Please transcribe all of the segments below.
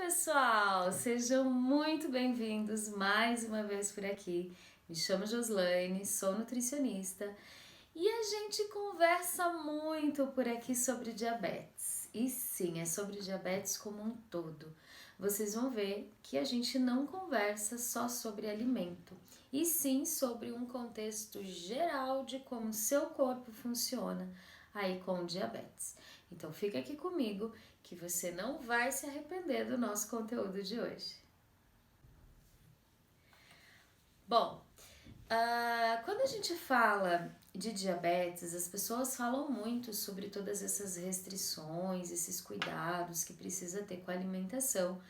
pessoal! Sejam muito bem-vindos mais uma vez por aqui. Me chamo Joslaine, sou nutricionista e a gente conversa muito por aqui sobre diabetes. E sim, é sobre diabetes como um todo. Vocês vão ver que a gente não conversa só sobre alimento, e sim sobre um contexto geral de como seu corpo funciona aí com o diabetes. Então fica aqui comigo que você não vai se arrepender do nosso conteúdo de hoje. Bom, quando a gente fala de diabetes, as pessoas falam muito sobre todas essas restrições, esses cuidados que precisa ter com a alimentação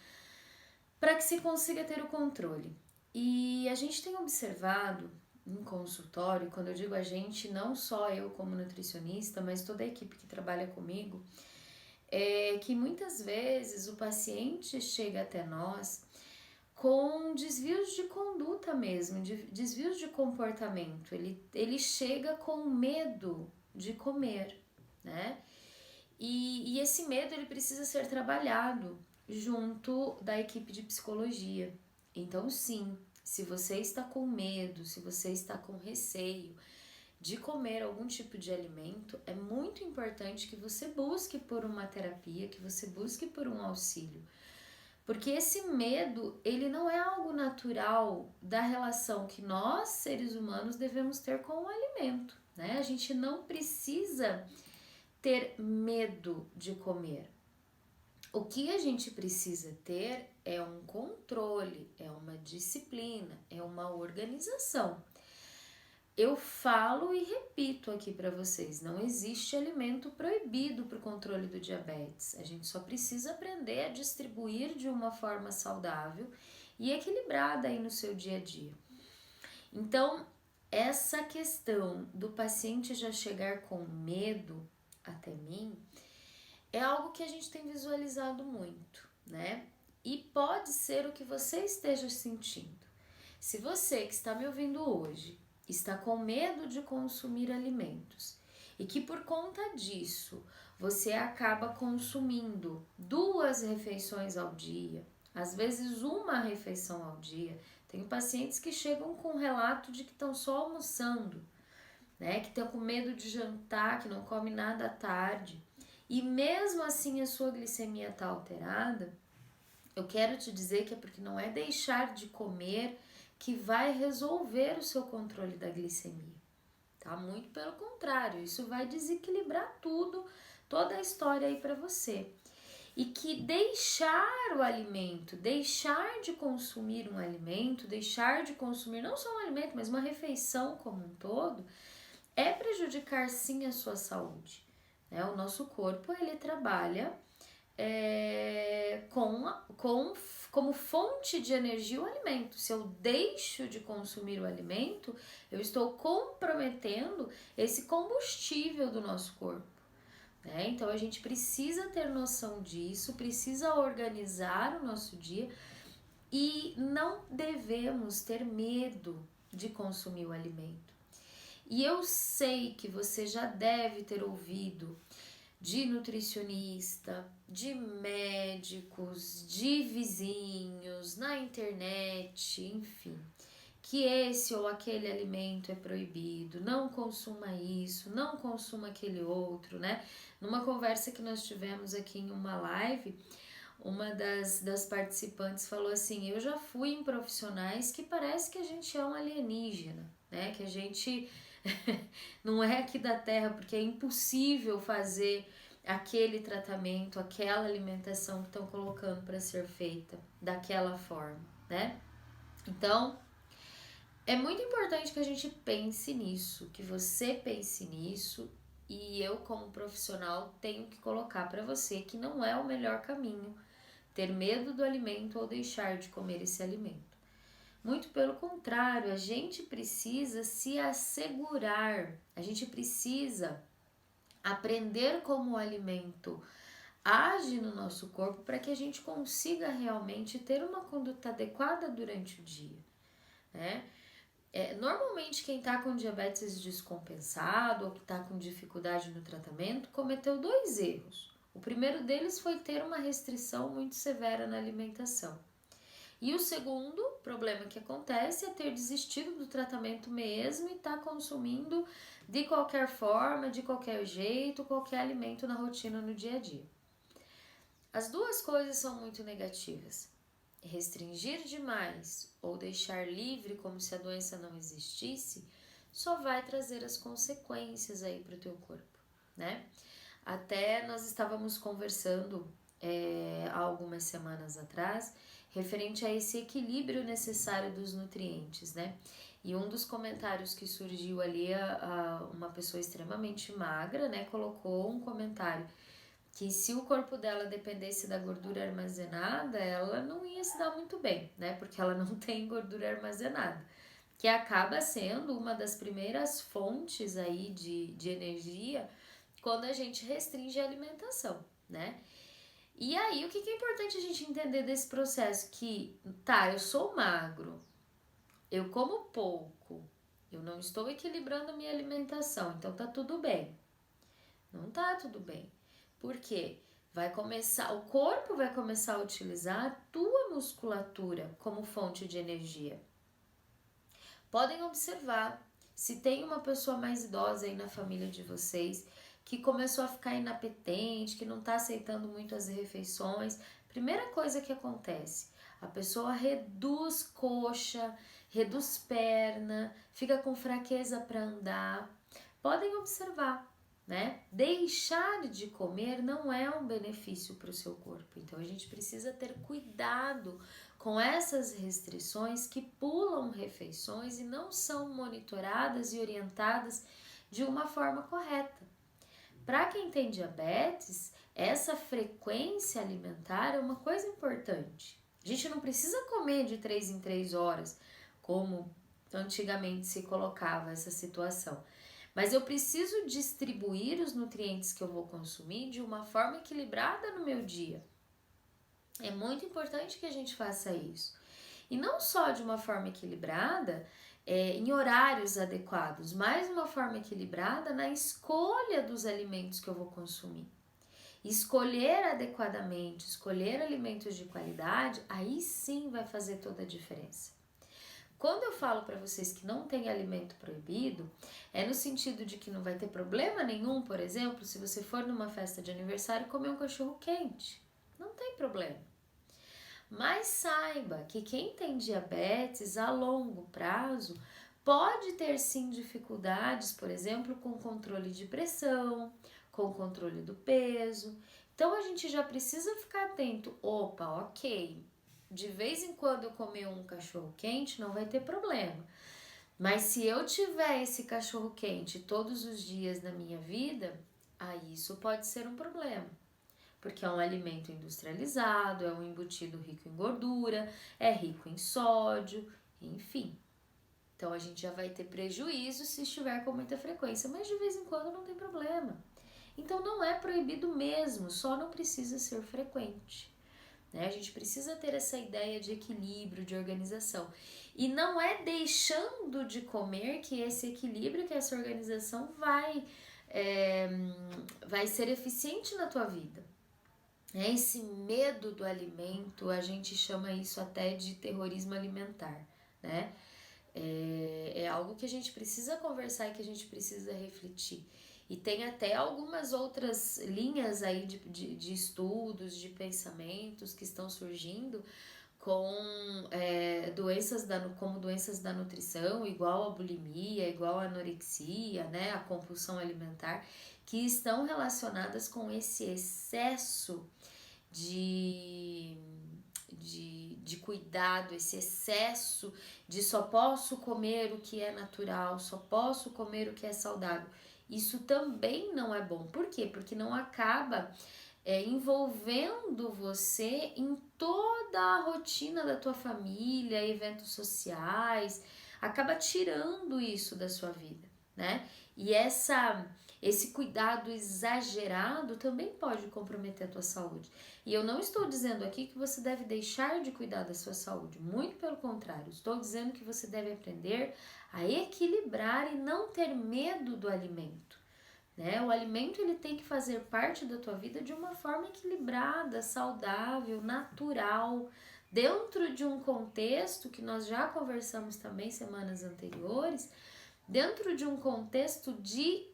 para que se consiga ter o controle. E a gente tem observado em consultório, quando eu digo a gente, não só eu como nutricionista, mas toda a equipe que trabalha comigo, é que muitas vezes o paciente chega até nós com desvios de conduta mesmo, desvios de comportamento. Ele chega com medo de comer, né? E esse medo ele precisa ser trabalhado junto da equipe de psicologia. Então, sim, se você está com medo, se você está com receio de comer algum tipo de alimento, é muito importante que você busque por uma terapia, que você busque por um auxílio. Porque esse medo, ele não é algo natural da relação que nós, seres humanos, devemos ter com o alimento, né? A gente não precisa ter medo de comer. O que a gente precisa ter é um controle, é uma disciplina, é uma organização. Eu falo e repito aqui para vocês, não existe alimento proibido para o controle do diabetes. A gente só precisa aprender a distribuir de uma forma saudável e equilibrada aí no seu dia a dia. Então, essa questão do paciente já chegar com medo até mim é algo que a gente tem visualizado muito, né? E pode ser o que você esteja sentindo. Se você que está me ouvindo hoje está com medo de consumir alimentos e que por conta disso você acaba consumindo 2 refeições ao dia, às vezes uma refeição ao dia. Tenho pacientes que chegam com um relato de que estão só almoçando, né? Que estão com medo de jantar, que não come nada à tarde. E mesmo assim a sua glicemia está alterada. Eu quero te dizer que é porque não é deixar de comer que vai resolver o seu controle da glicemia, tá? Muito pelo contrário, isso vai desequilibrar tudo, toda a história aí para você. E que deixar o alimento, deixar de consumir um alimento, deixar de consumir não só um alimento, mas uma refeição como um todo, é prejudicar sim a sua saúde, né? O nosso corpo, ele trabalha como fonte de energia o alimento. Se eu deixo de consumir o alimento, eu estou comprometendo esse combustível do nosso corpo, né? Então a gente precisa ter noção disso, precisa organizar o nosso dia e não devemos ter medo de consumir o alimento. E eu sei que você já deve ter ouvido de nutricionista, de médicos, de vizinhos, na internet, enfim, que esse ou aquele alimento é proibido, não consuma isso, não consuma aquele outro, né? Numa conversa que nós tivemos aqui em uma live, uma das participantes falou assim: eu já fui em profissionais que parece que a gente é um alienígena, né? Que a gente não é aqui da Terra, porque é impossível fazer aquele tratamento, aquela alimentação que estão colocando para ser feita daquela forma, né? Então, é muito importante que a gente pense nisso, que você pense nisso, e eu como profissional tenho que colocar para você que não é o melhor caminho ter medo do alimento ou deixar de comer esse alimento. Muito pelo contrário, a gente precisa se assegurar, a gente precisa aprender como o alimento age no nosso corpo para que a gente consiga realmente ter uma conduta adequada durante o dia, né? Normalmente quem está com diabetes descompensado ou que está com dificuldade no tratamento cometeu 2 erros. O primeiro deles foi ter uma restrição muito severa na alimentação. E o segundo problema que acontece é ter desistido do tratamento mesmo e estar consumindo de qualquer forma, de qualquer jeito, qualquer alimento na rotina no dia a dia. As duas coisas são muito negativas. Restringir demais ou deixar livre como se a doença não existisse só vai trazer as consequências aí para o teu corpo, né? Até nós estávamos conversando há algumas semanas atrás referente a esse equilíbrio necessário dos nutrientes, né? E um dos comentários que surgiu ali, uma pessoa extremamente magra, né, colocou um comentário que se o corpo dela dependesse da gordura armazenada, ela não ia se dar muito bem, né? Porque ela não tem gordura armazenada, que acaba sendo uma das primeiras fontes aí de energia quando a gente restringe a alimentação, né? E aí, o que é importante a gente entender desse processo? Que, tá, eu sou magro, eu como pouco, eu não estou equilibrando a minha alimentação, então tá tudo bem. Não tá tudo bem. Por quê? O corpo vai começar a utilizar a tua musculatura como fonte de energia. Podem observar, se tem uma pessoa mais idosa aí na família de vocês que começou a ficar inapetente, que não está aceitando muito as refeições, primeira coisa que acontece, a pessoa reduz coxa, reduz perna, fica com fraqueza para andar. Podem observar, né? Deixar de comer não é um benefício para o seu corpo, então a gente precisa ter cuidado com essas restrições que pulam refeições e não são monitoradas e orientadas de uma forma correta. Para quem tem diabetes, essa frequência alimentar é uma coisa importante. A gente não precisa comer de 3 em 3 horas, como antigamente se colocava essa situação. Mas eu preciso distribuir os nutrientes que eu vou consumir de uma forma equilibrada no meu dia. É muito importante que a gente faça isso. E não só de uma forma equilibrada, em horários adequados, mas uma forma equilibrada na escolha dos alimentos que eu vou consumir. Escolher adequadamente, escolher alimentos de qualidade, aí sim vai fazer toda a diferença. Quando eu falo para vocês que não tem alimento proibido, é no sentido de que não vai ter problema nenhum, por exemplo, se você for numa festa de aniversário e comer um cachorro quente. Não tem problema. Mas saiba que quem tem diabetes a longo prazo pode ter sim dificuldades, por exemplo, com controle de pressão, com controle do peso. Então a gente já precisa ficar atento. Opa, ok, de vez em quando eu comer um cachorro quente não vai ter problema. Mas se eu tiver esse cachorro quente todos os dias na minha vida, aí isso pode ser um problema. Porque é um alimento industrializado, é um embutido rico em gordura, é rico em sódio, enfim. Então a gente já vai ter prejuízo se estiver com muita frequência, mas de vez em quando não tem problema. Então não é proibido mesmo, só não precisa ser frequente. Né? A gente precisa ter essa ideia de equilíbrio, de organização. E não é deixando de comer que esse equilíbrio, que essa organização vai ser eficiente na tua vida. Esse medo do alimento, a gente chama isso até de terrorismo alimentar, né? É algo que a gente precisa conversar e que a gente precisa refletir. E tem até algumas outras linhas aí de estudos, de pensamentos que estão surgindo com como doenças da nutrição, igual a bulimia, igual a anorexia, né, a compulsão alimentar, que estão relacionadas com esse excesso de cuidado, esse excesso de só posso comer o que é natural, só posso comer o que é saudável. Isso também não é bom. Por quê? Porque não acaba envolvendo você em toda a rotina da tua família, eventos sociais, acaba tirando isso da sua vida, né? E esse cuidado exagerado também pode comprometer a tua saúde. E eu não estou dizendo aqui que você deve deixar de cuidar da sua saúde, muito pelo contrário, estou dizendo que você deve aprender a equilibrar e não ter medo do alimento, né? O alimento ele tem que fazer parte da tua vida de uma forma equilibrada, saudável, natural, dentro de um contexto que nós já conversamos também semanas anteriores, dentro de um contexto de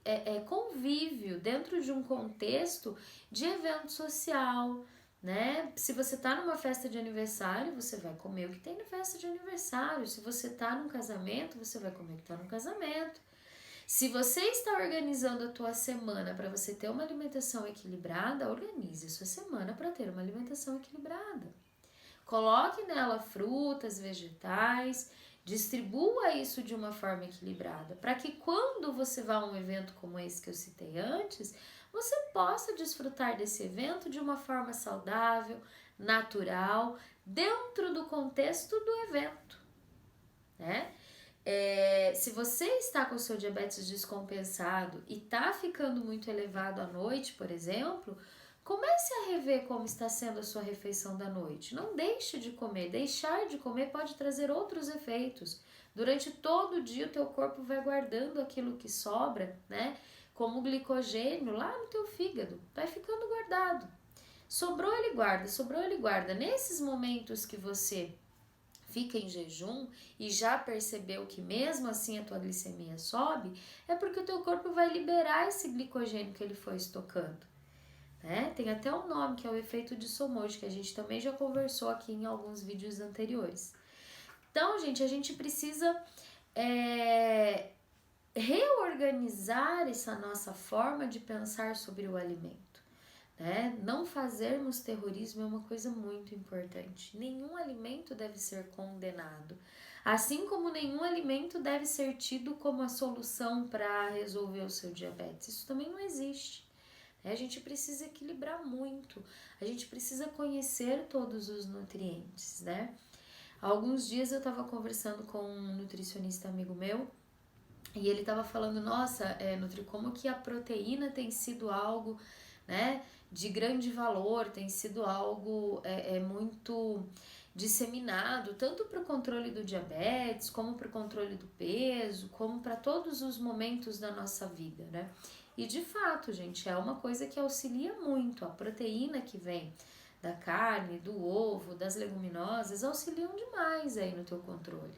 convívio, dentro de um contexto de evento social, né? Se você tá numa festa de aniversário, você vai comer o que tem na festa de aniversário. Se você tá num casamento, você vai comer o que tá no casamento. Se você está organizando a tua semana para você ter uma alimentação equilibrada, organize a sua semana para ter uma alimentação equilibrada. Coloque nela frutas, vegetais, distribua isso de uma forma equilibrada, para que quando você vá a um evento como esse que eu citei antes, você possa desfrutar desse evento de uma forma saudável, natural, dentro do contexto do evento, né? Se você está com o seu diabetes descompensado e está ficando muito elevado à noite, por exemplo, comece a rever como está sendo a sua refeição da noite. Não deixe de comer. Deixar de comer pode trazer outros efeitos. Durante todo o dia o teu corpo vai guardando aquilo que sobra, né? Como glicogênio lá no teu fígado. Vai ficando guardado. Sobrou, ele guarda. Sobrou, ele guarda. Nesses momentos que você fica em jejum e já percebeu que mesmo assim a tua glicemia sobe, é porque o teu corpo vai liberar esse glicogênio que ele foi estocando, né? Tem até um nome que é o efeito de Somogy, que a gente também já conversou aqui em alguns vídeos anteriores. Então, gente, a gente precisa reorganizar essa nossa forma de pensar sobre o alimento. Né? Não fazermos terrorismo é uma coisa muito importante. Nenhum alimento deve ser condenado, assim como nenhum alimento deve ser tido como a solução para resolver o seu diabetes. Isso também não existe. A gente precisa equilibrar muito, a gente precisa conhecer todos os nutrientes, né? Há alguns dias eu estava conversando com um nutricionista amigo meu e ele estava falando, nossa, Nutri, como que a proteína tem sido algo, né, de grande valor, tem sido algo muito disseminado, tanto para o controle do diabetes, como para o controle do peso, como para todos os momentos da nossa vida, né? E de fato, gente, é uma coisa que auxilia muito. A proteína que vem da carne, do ovo, das leguminosas, auxiliam demais aí no teu controle.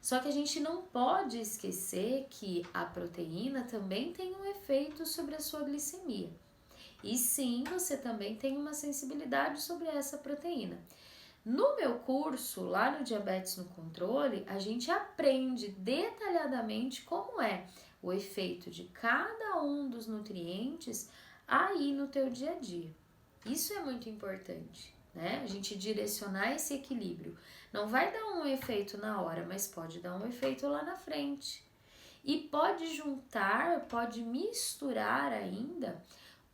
Só que a gente não pode esquecer que a proteína também tem um efeito sobre a sua glicemia. E sim, você também tem uma sensibilidade sobre essa proteína. No meu curso, lá no Diabetes no Controle, a gente aprende detalhadamente como é o efeito de cada um dos nutrientes aí no teu dia a dia. Isso é muito importante, né? A gente direcionar esse equilíbrio. Não vai dar um efeito na hora, mas pode dar um efeito lá na frente. E pode juntar, pode misturar ainda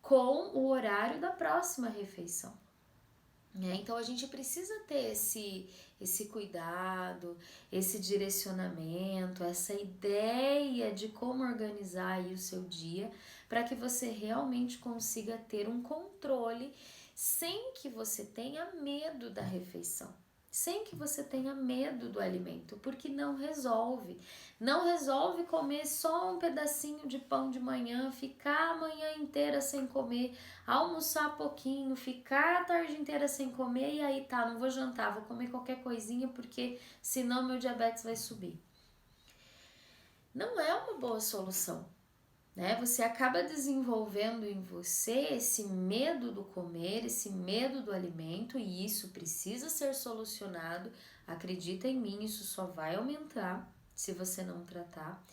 com o horário da próxima refeição. Então a gente precisa ter esse cuidado, esse direcionamento, essa ideia de como organizar aí o seu dia para que você realmente consiga ter um controle sem que você tenha medo da refeição. Sem que você tenha medo do alimento, porque não resolve. Não resolve comer só um pedacinho de pão de manhã, ficar a manhã inteira sem comer, almoçar pouquinho, ficar a tarde inteira sem comer e aí tá, não vou jantar, vou comer qualquer coisinha porque senão meu diabetes vai subir. Não é uma boa solução. Né? Você acaba desenvolvendo em você esse medo do comer, esse medo do alimento, e isso precisa ser solucionado. Acredita em mim, isso só vai aumentar se você não tratar.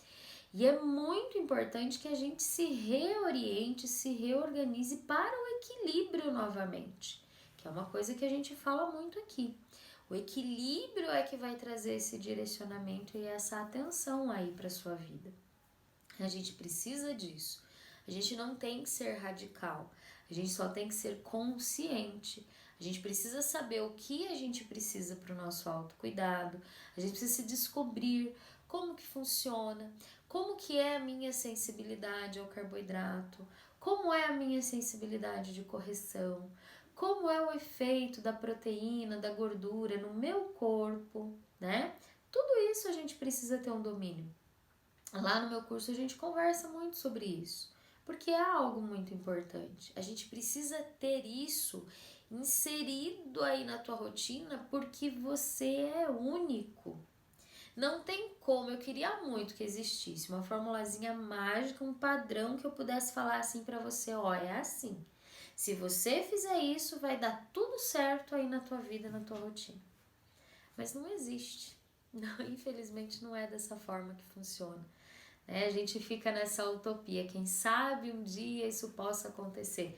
E é muito importante que a gente se reoriente, se reorganize para o equilíbrio novamente, que é uma coisa que a gente fala muito aqui. O equilíbrio é que vai trazer esse direcionamento e essa atenção aí para sua vida. A gente precisa disso. A gente não tem que ser radical. A gente só tem que ser consciente. A gente precisa saber o que a gente precisa para o nosso autocuidado. A gente precisa se descobrir como que funciona, como que é a minha sensibilidade ao carboidrato, como é a minha sensibilidade de correção, como é o efeito da proteína, da gordura no meu corpo, né? Tudo isso a gente precisa ter um domínio. Lá no meu curso a gente conversa muito sobre isso, porque é algo muito importante. A gente precisa ter isso inserido aí na tua rotina, porque você é único. Não tem como, eu queria muito que existisse uma formulazinha mágica, um padrão que eu pudesse falar assim pra você, ó, é assim. Se você fizer isso, vai dar tudo certo aí na tua vida, na tua rotina. Mas não existe. Não, infelizmente não é dessa forma que funciona. Né? A gente fica nessa utopia. Quem sabe um dia isso possa acontecer.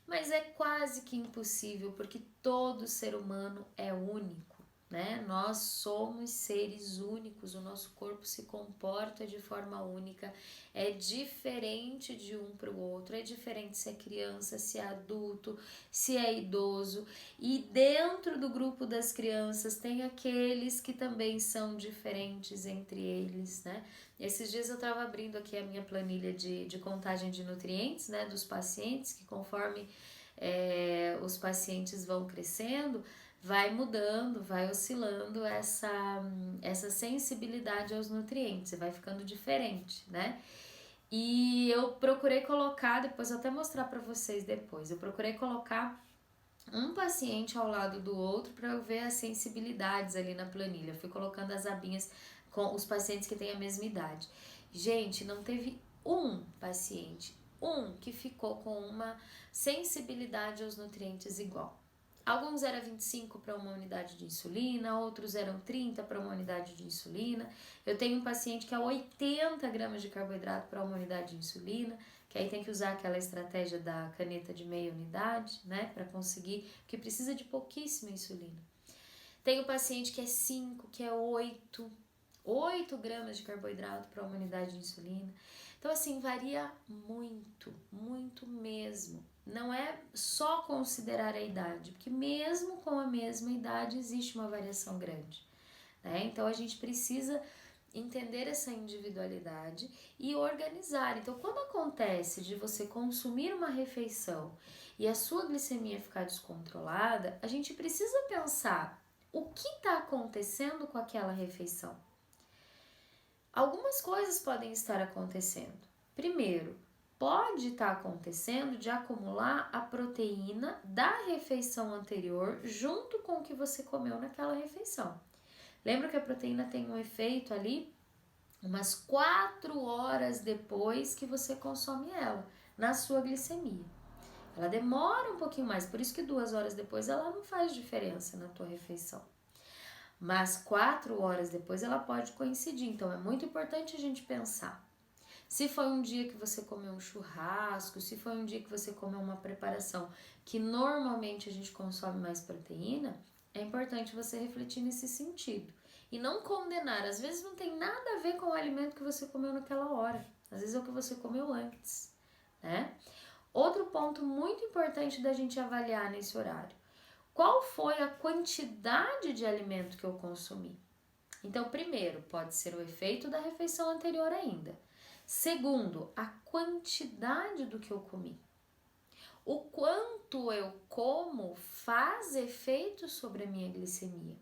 Mas é quase que impossível, porque todo ser humano é único. Né? Nós somos seres únicos, o nosso corpo se comporta de forma única, é diferente de um para o outro, é diferente se é criança, se é adulto, se é idoso, e dentro do grupo das crianças tem aqueles que também são diferentes entre eles, né? Esses dias eu estava abrindo aqui a minha planilha de contagem de nutrientes, né, dos pacientes, que conforme os pacientes vão crescendo, vai mudando, vai oscilando essa sensibilidade aos nutrientes, vai ficando diferente, né? E eu procurei colocar, depois eu até mostrar para vocês depois, eu procurei colocar um paciente ao lado do outro para eu ver as sensibilidades ali na planilha. Eu fui colocando as abinhas com os pacientes que têm a mesma idade. Gente, não teve um paciente, que ficou com uma sensibilidade aos nutrientes igual. Alguns eram 25 para uma unidade de insulina, outros eram 30 para uma unidade de insulina. Eu tenho um paciente que é 80 gramas de carboidrato para uma unidade de insulina, que aí tem que usar aquela estratégia da caneta de meia unidade, né, para conseguir, porque precisa de pouquíssima insulina. Tem um paciente que é 5, que é 8 gramas de carboidrato para uma unidade de insulina. Então, assim, varia muito, muito mesmo. Não é só considerar a idade, porque mesmo com a mesma idade existe uma variação grande, né? Então, a gente precisa entender essa individualidade e organizar. Então, quando acontece de você consumir uma refeição e a sua glicemia ficar descontrolada, a gente precisa pensar o que está acontecendo com aquela refeição. Algumas coisas podem estar acontecendo. Primeiro, pode estar acontecendo de acumular a proteína da refeição anterior junto com o que você comeu naquela refeição. Lembra que a proteína tem um efeito ali umas 4 horas depois que você consome ela, na sua glicemia. Ela demora um pouquinho mais, por isso que 2 horas depois ela não faz diferença na tua refeição. Mas 4 horas depois ela pode coincidir, então é muito importante a gente pensar. Se foi um dia que você comeu um churrasco, se foi um dia que você comeu uma preparação que normalmente a gente consome mais proteína, é importante você refletir nesse sentido. E não condenar, às vezes não tem nada a ver com o alimento que você comeu naquela hora, às vezes é o que você comeu antes, né? Outro ponto muito importante da gente avaliar nesse horário: qual foi a quantidade de alimento que eu consumi? Então, primeiro, pode ser o efeito da refeição anterior ainda. Segundo, a quantidade do que eu comi. O quanto eu como faz efeito sobre a minha glicemia.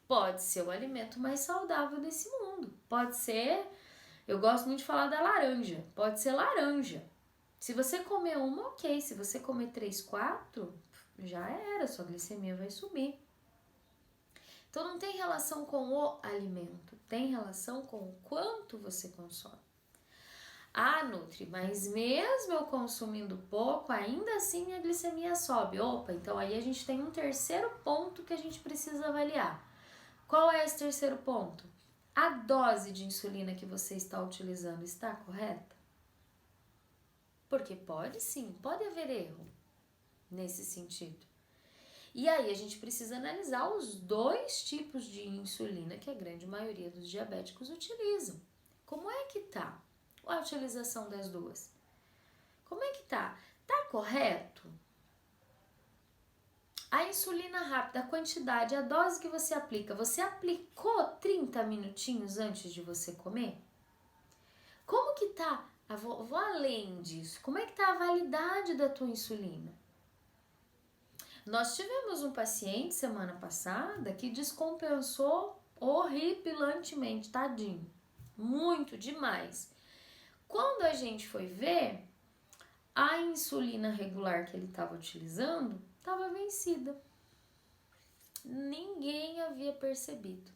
Pode ser o alimento mais saudável desse mundo. Pode ser, eu gosto muito de falar da laranja, pode ser laranja. Se você comer uma, ok. Se você comer 3, 4, já era, sua glicemia vai subir. Então não tem relação com o alimento, tem relação com o quanto você consome. Ah, Nutri, mas mesmo eu consumindo pouco, ainda assim minha glicemia sobe. Opa, então aí a gente tem um terceiro ponto que a gente precisa avaliar. Qual é esse terceiro ponto? A dose de insulina que você está utilizando está correta? Porque pode sim, pode haver erro nesse sentido. E aí a gente precisa analisar os 2 tipos de insulina que a grande maioria dos diabéticos utilizam. Como é que tá a utilização das 2? Como é que tá? Tá correto? A insulina rápida, a quantidade, a dose que você aplicou 30 minutinhos antes de você comer? Como que tá? Vou além disso. Como é que tá a validade da tua insulina? Nós tivemos um paciente semana passada que descompensou horripilantemente, tadinho. Muito demais. Quando a gente foi ver, a insulina regular que ele estava utilizando estava vencida. Ninguém havia percebido.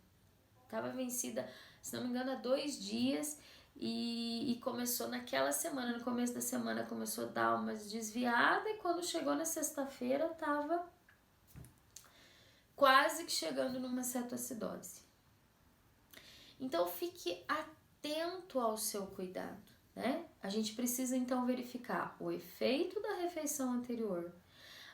Estava vencida, se não me engano, há 2 dias e começou naquela semana. No começo da semana começou a dar umas desviadas e quando chegou na sexta-feira estava quase que chegando numa cetoacidose. Então fique atento ao seu cuidado, né? A gente precisa então verificar o efeito da refeição anterior.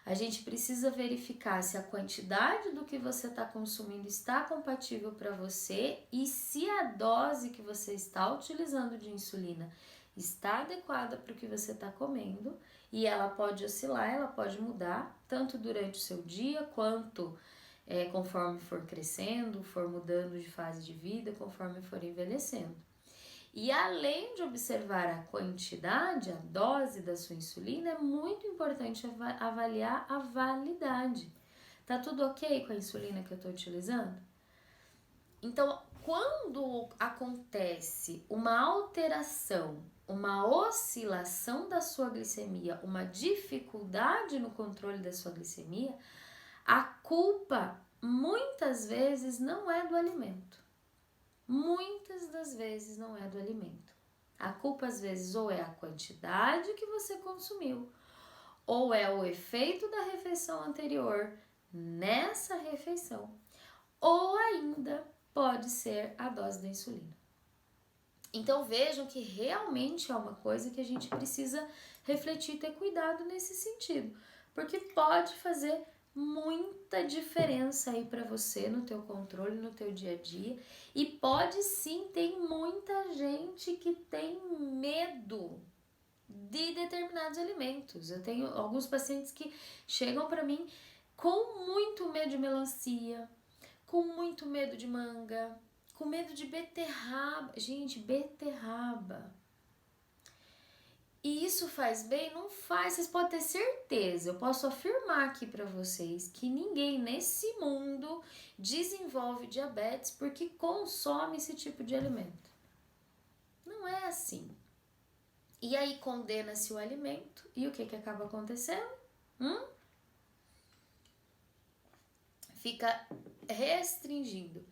A gente precisa verificar se a quantidade do que você está consumindo está compatível para você e se a dose que você está utilizando de insulina está adequada para o que você está comendo. E ela pode oscilar, ela pode mudar, tanto durante o seu dia quanto conforme for crescendo, for mudando de fase de vida, conforme for envelhecendo. E além de observar a quantidade, a dose da sua insulina, é muito importante avaliar a validade. Tá tudo ok com a insulina que eu estou utilizando? Então, quando acontece uma alteração, uma oscilação da sua glicemia, uma dificuldade no controle da sua glicemia, a culpa muitas vezes não é do alimento. Muitas das vezes não é do alimento. A culpa às vezes ou é a quantidade que você consumiu, ou é o efeito da refeição anterior nessa refeição, ou ainda pode ser a dose da insulina. Então vejam que realmente é uma coisa que a gente precisa refletir e ter cuidado nesse sentido, porque pode fazer muita diferença aí para você no teu controle, no teu dia a dia. E pode sim, tem muita gente que tem medo de determinados alimentos. Eu tenho alguns pacientes que chegam para mim com muito medo de melancia, com muito medo de manga, com medo de beterraba. Gente, beterraba. E isso faz bem? Não faz, vocês podem ter certeza. Eu posso afirmar aqui para vocês que ninguém nesse mundo desenvolve diabetes porque consome esse tipo de alimento. Não é assim. E aí condena-se o alimento e o que acaba acontecendo? Fica restringindo,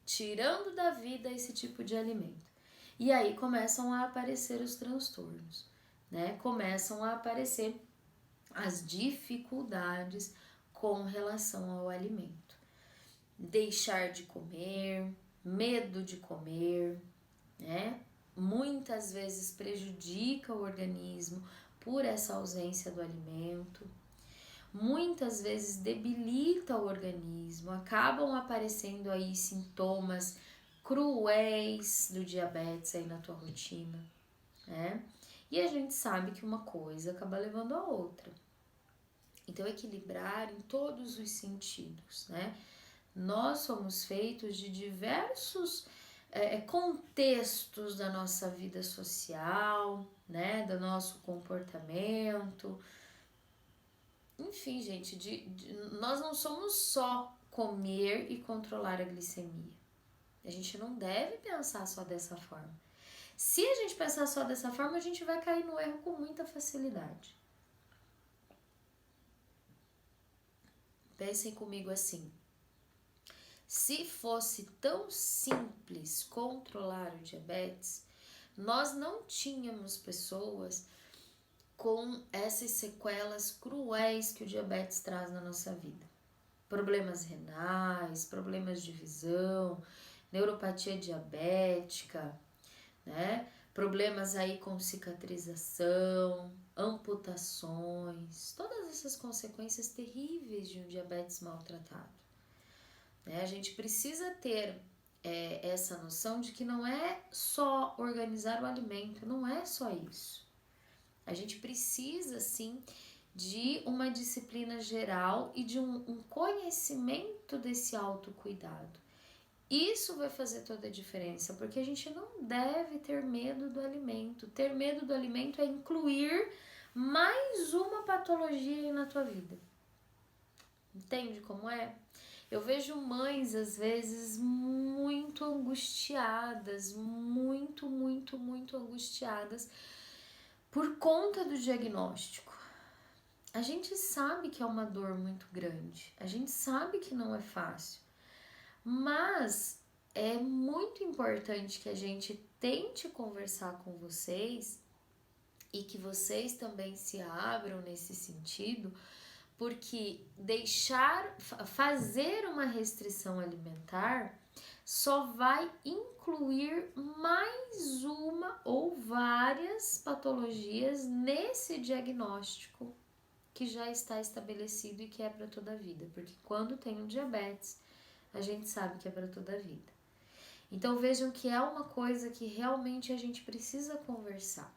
tirando da vida esse tipo de alimento. E aí começam a aparecer os transtornos, né? Começam a aparecer as dificuldades com relação ao alimento. Deixar de comer, medo de comer, né? Muitas vezes prejudica o organismo por essa ausência do alimento. Muitas vezes debilita o organismo, acabam aparecendo aí sintomas cruéis do diabetes aí na tua rotina, né? E a gente sabe que uma coisa acaba levando a outra. Então, equilibrar em todos os sentidos, né? Nós somos feitos de diversos contextos da nossa vida social, né? Do nosso comportamento. Enfim, gente, nós não somos só comer e controlar a glicemia. A gente não deve pensar só dessa forma. Se a gente pensar só dessa forma, a gente vai cair no erro com muita facilidade. Pensem comigo assim. Se fosse tão simples controlar o diabetes, nós não tínhamos pessoas com essas sequelas cruéis que o diabetes traz na nossa vida. Problemas renais, problemas de visão, neuropatia diabética, né? Problemas aí com cicatrização, amputações, todas essas consequências terríveis de um diabetes maltratado. Né? A gente precisa ter essa noção de que não é só organizar o alimento, não é só isso. A gente precisa, sim, de uma disciplina geral e de um conhecimento desse autocuidado. Isso vai fazer toda a diferença, porque a gente não deve ter medo do alimento. Ter medo do alimento é incluir mais uma patologia aí na tua vida. Entende como é? Eu vejo mães, às vezes, muito angustiadas, muito angustiadas, por conta do diagnóstico. A gente sabe que é uma dor muito grande, a gente sabe que não é fácil, mas é muito importante que a gente tente conversar com vocês e que vocês também se abram nesse sentido, porque fazer uma restrição alimentar só vai incluir mais uma ou várias patologias nesse diagnóstico que já está estabelecido e que é para toda a vida, porque quando tem um diabetes, a gente sabe que é para toda a vida. Então vejam que é uma coisa que realmente a gente precisa conversar.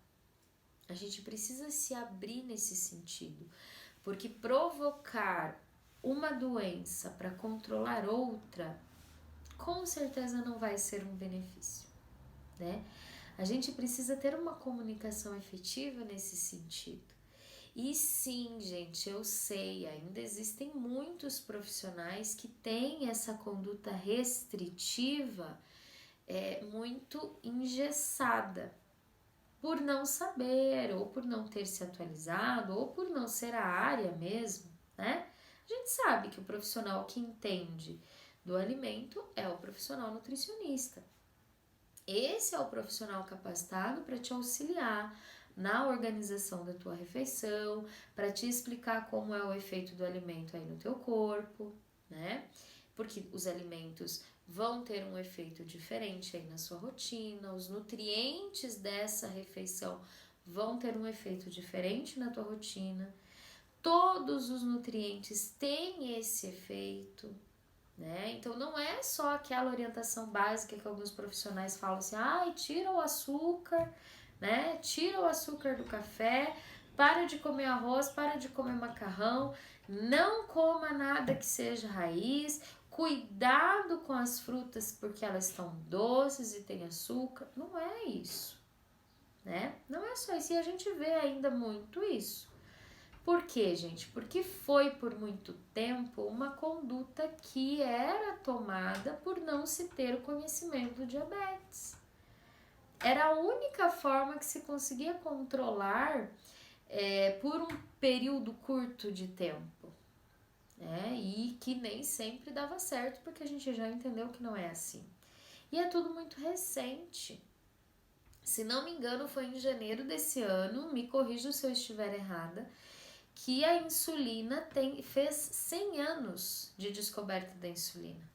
A gente precisa se abrir nesse sentido, porque provocar uma doença para controlar outra, com certeza não vai ser um benefício, né? A gente precisa ter uma comunicação efetiva nesse sentido. E sim, gente, eu sei, ainda existem muitos profissionais que têm essa conduta restritiva muito engessada, por não saber, ou por não ter se atualizado, ou por não ser a área mesmo, né? A gente sabe que o profissional que entende do alimento é o profissional nutricionista. Esse é o profissional capacitado para te auxiliar na organização da tua refeição, para te explicar como é o efeito do alimento aí no teu corpo, né? Porque os alimentos vão ter um efeito diferente aí na sua rotina, os nutrientes dessa refeição vão ter um efeito diferente na tua rotina. Todos os nutrientes têm esse efeito, né? Então não é só aquela orientação básica que alguns profissionais falam assim, tira o açúcar, né? Tira o açúcar do café, para de comer arroz, para de comer macarrão, não coma nada que seja raiz, cuidado com as frutas porque elas estão doces e tem açúcar. Não é isso, né? Não é só isso, e a gente vê ainda muito isso. Por quê, gente? Porque foi por muito tempo uma conduta que era tomada por não se ter o conhecimento do diabetes. Era a única forma que se conseguia controlar por um período curto de tempo, né? E que nem sempre dava certo, porque a gente já entendeu que não é assim. E é tudo muito recente. Se não me engano, foi em janeiro desse ano, me corrija se eu estiver errada, que a insulina fez 100 anos de descoberta da insulina.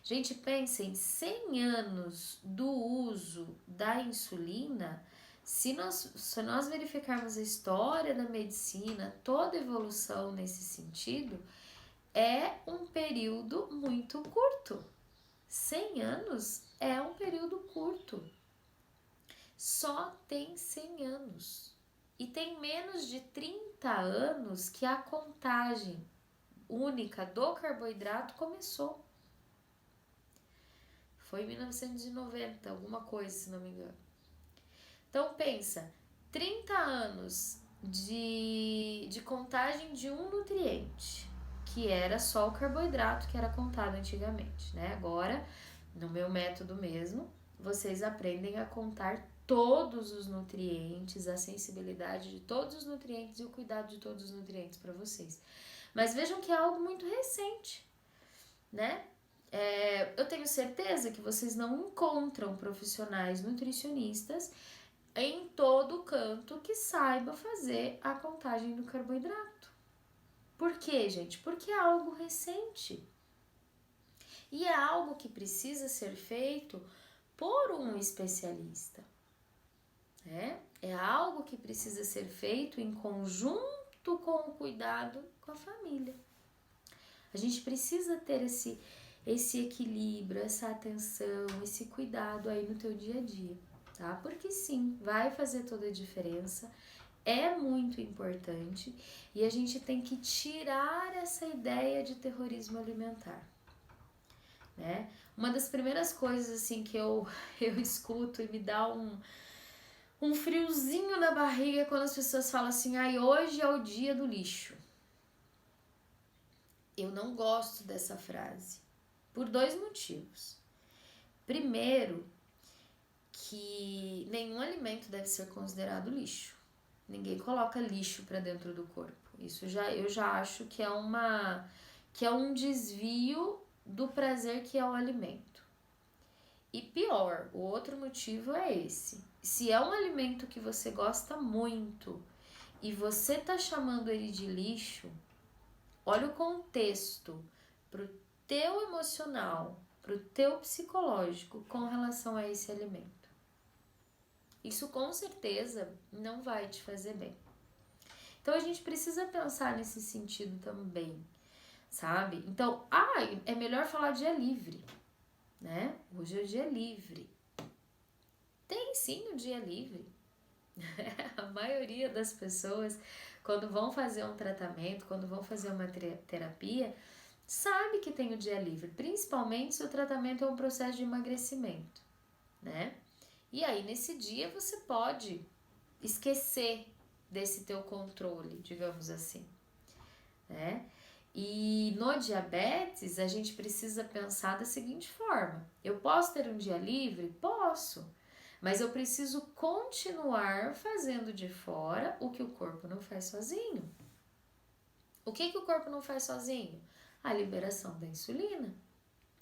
Gente, pensem, 100 anos do uso da insulina, se nós verificarmos a história da medicina, toda a evolução nesse sentido, é um período muito curto. 100 anos é um período curto. Só tem 100 anos. E tem menos de 30 anos que a contagem única do carboidrato começou. Foi em 1990, alguma coisa, se não me engano. Então pensa, 30 anos de contagem de um nutriente, que era só o carboidrato que era contado antigamente, né? Agora, no meu método mesmo, vocês aprendem a contar todos os nutrientes, a sensibilidade de todos os nutrientes e o cuidado de todos os nutrientes para vocês. Mas vejam que é algo muito recente, né? Eu tenho certeza que vocês não encontram profissionais nutricionistas em todo canto que saiba fazer a contagem do carboidrato. Por quê, gente? Porque é algo recente. E é algo que precisa ser feito por um especialista. É algo que precisa ser feito em conjunto com o cuidado com a família. A gente precisa ter esse equilíbrio, essa atenção, esse cuidado aí no teu dia a dia, tá? Porque sim, vai fazer toda a diferença, é muito importante e a gente tem que tirar essa ideia de terrorismo alimentar, né? Uma das primeiras coisas assim que eu escuto e me dá um friozinho na barriga quando as pessoas falam assim, hoje é o dia do lixo. Eu não gosto dessa frase, por 2 motivos. Primeiro, que nenhum alimento deve ser considerado lixo. Ninguém coloca lixo para dentro do corpo. Eu já acho que é um desvio do prazer que é o alimento. E pior, o outro motivo é esse. Se é um alimento que você gosta muito e você tá chamando ele de lixo, olha o contexto pro teu emocional, pro teu psicológico com relação a esse alimento. Isso com certeza não vai te fazer bem. Então a gente precisa pensar nesse sentido também, sabe? Então, é melhor falar dia livre, né? Hoje é o dia livre. Tem sim o dia livre. A maioria das pessoas, quando vão fazer um tratamento, quando vão fazer uma terapia, sabe que tem o dia livre, principalmente se o tratamento é um processo de emagrecimento, né? E aí, nesse dia, você pode esquecer desse teu controle, digamos assim, né? E no diabetes, a gente precisa pensar da seguinte forma: eu posso ter um dia livre? Posso, mas eu preciso continuar fazendo de fora o que o corpo não faz sozinho. O que o corpo não faz sozinho? A liberação da insulina.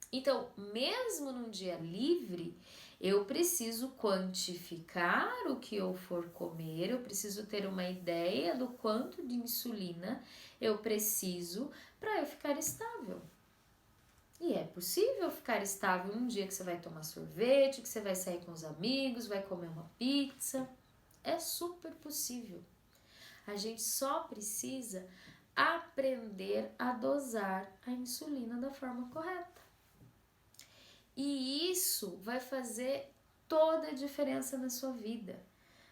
Então, mesmo num dia livre, eu preciso quantificar o que eu for comer, eu preciso ter uma ideia do quanto de insulina eu preciso para eu ficar estável. E é possível ficar estável num dia que você vai tomar sorvete, que você vai sair com os amigos, vai comer uma pizza. É super possível. A gente só precisa aprender a dosar a insulina da forma correta. E isso vai fazer toda a diferença na sua vida.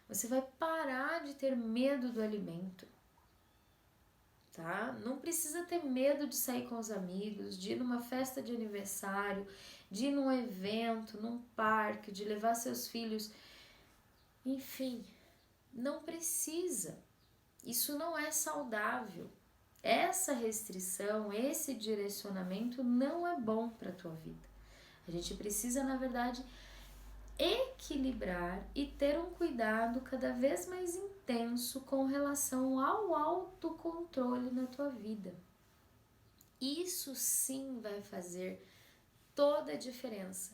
Você vai parar de ter medo do alimento, tá? Não precisa ter medo de sair com os amigos, de ir numa festa de aniversário, de ir num evento, num parque, de levar seus filhos. Enfim, não precisa. Isso não é saudável. Essa restrição, esse direcionamento não é bom para a tua vida. A gente precisa, na verdade, equilibrar e ter um cuidado cada vez mais intenso com relação ao autocontrole na tua vida. Isso sim vai fazer toda a diferença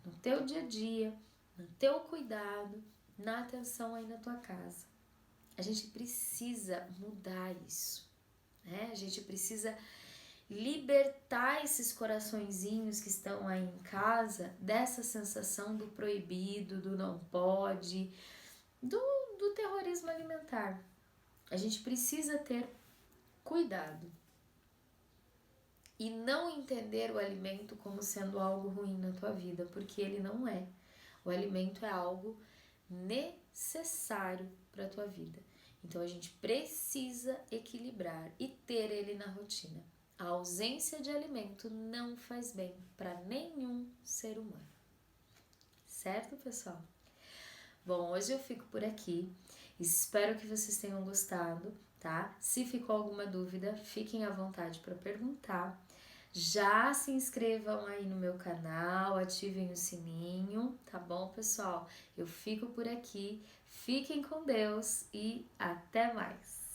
no teu dia a dia, no teu cuidado, na atenção aí na tua casa. A gente precisa mudar isso, né? A gente precisa libertar esses coraçõezinhos que estão aí em casa dessa sensação do proibido, do não pode, do terrorismo alimentar. A gente precisa ter cuidado e não entender o alimento como sendo algo ruim na tua vida, porque ele não é. O alimento é algo necessário para a tua vida. Então a gente precisa equilibrar e ter ele na rotina. A ausência de alimento não faz bem para nenhum ser humano. Certo, pessoal? Bom, hoje eu fico por aqui. Espero que vocês tenham gostado, tá? Se ficou alguma dúvida, fiquem à vontade para perguntar. Já se inscrevam aí no meu canal, ativem o sininho, tá bom, pessoal? Eu fico por aqui. Fiquem com Deus e até mais!